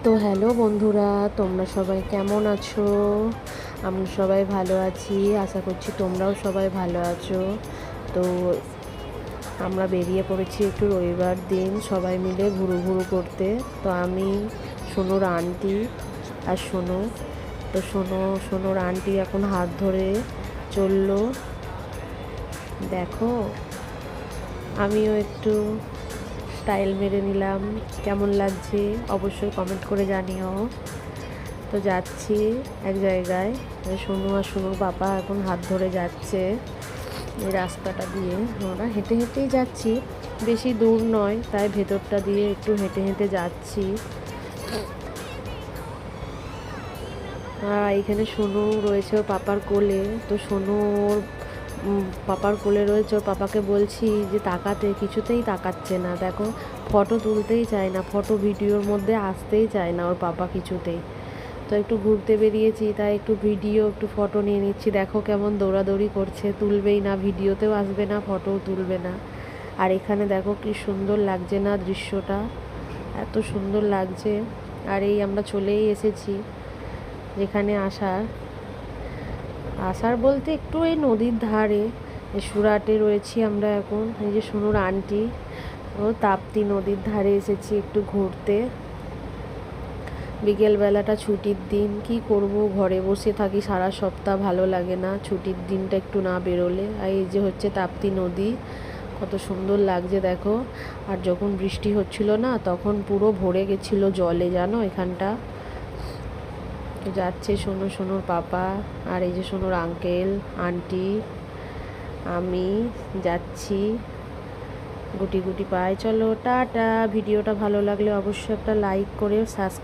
তো হ্যালো বন্ধুরা, তোমরা সবাই কেমন আছো? আমরা সবাই ভালো আছি, আশা করছি তোমরাও সবাই ভালো আছো। তো আমরা বেরিয়ে পড়েছি একটু রবিবার দিন সবাই মিলে ঘুরু করতে। তো আমি, সোনুর আন্টি আর সোনু, তো সোনুর আন্টি এখন হাত ধরে চললো। দেখো, আমিও একটু স্টাইল মেরে নিলাম, কেমন লাগছে অবশ্যই কমেন্ট করে জানিও। তো যাচ্ছি এক জায়গায়, সোনু আর সোনুর বাবা এখন হাত ধরে যাচ্ছে এই রাস্তাটা দিয়ে। আমরা হেঁটে হেঁটেই যাচ্ছি, বেশি দূর নয়, তাই ভেতরটা দিয়ে একটু হেঁটে হেঁটে যাচ্ছি। আর এখানে সোনু রয়েছে ওর পাপার কোলে। তো সোনু ওর পাপার কোলে রয়েছে, ওর পাপাকে বলছি যে তাকাতে, কিছুতেই তাকাচ্ছে না। দেখো, ফটো তুলতেই চায় না, ফটো ভিডিওর মধ্যে আসতেই চায় না ওর পাপা কিছুতেই। তো একটু ঘুরতে বেরিয়েছি, তাই একটু ভিডিও, একটু ফটো নিয়ে নিচ্ছি। দেখো কেমন দৌড়াদৌড়ি করছে, তুলবেই না, ভিডিওতেও আসবে না, ফটোও তুলবে না। আর এখানে দেখো কি সুন্দর লাগছে না দৃশ্যটা, এত সুন্দর লাগছে। আর এই আমরা চলেই এসেছি যেখানে আসার বলতে একটু এই নদীর ধারে, সুরাটে রয়েছি আমরা এখন। এই যে সোনুর আন্টি, ও তাপ্তি নদীর ধারে এসেছি একটু ঘুরতে। বিকেলবেলাটা ছুটির দিন, কি করব, ঘরে বসে থাকি সারা সপ্তাহ, ভালো লাগে না, ছুটির দিনটা একটু না বেরোলে। আর এই যে হচ্ছে তাপ্তি নদী, কত সুন্দর লাগছে দেখো। আর যখন বৃষ্টি হচ্ছিল না, তখন পুরো ভরে গেছিলো জলে, জানো এখানটা। তো যাচ্ছে সোনুর পাপা, আর এই যে সোনুর আঙ্কেল আন্টি, আমি যাচ্ছি গুটি গুটি পায়ে। চলো টাটা। ভিডিওটা ভালো লাগলে অবশ্যই একটা লাইক করে সাবস্ক্রাইব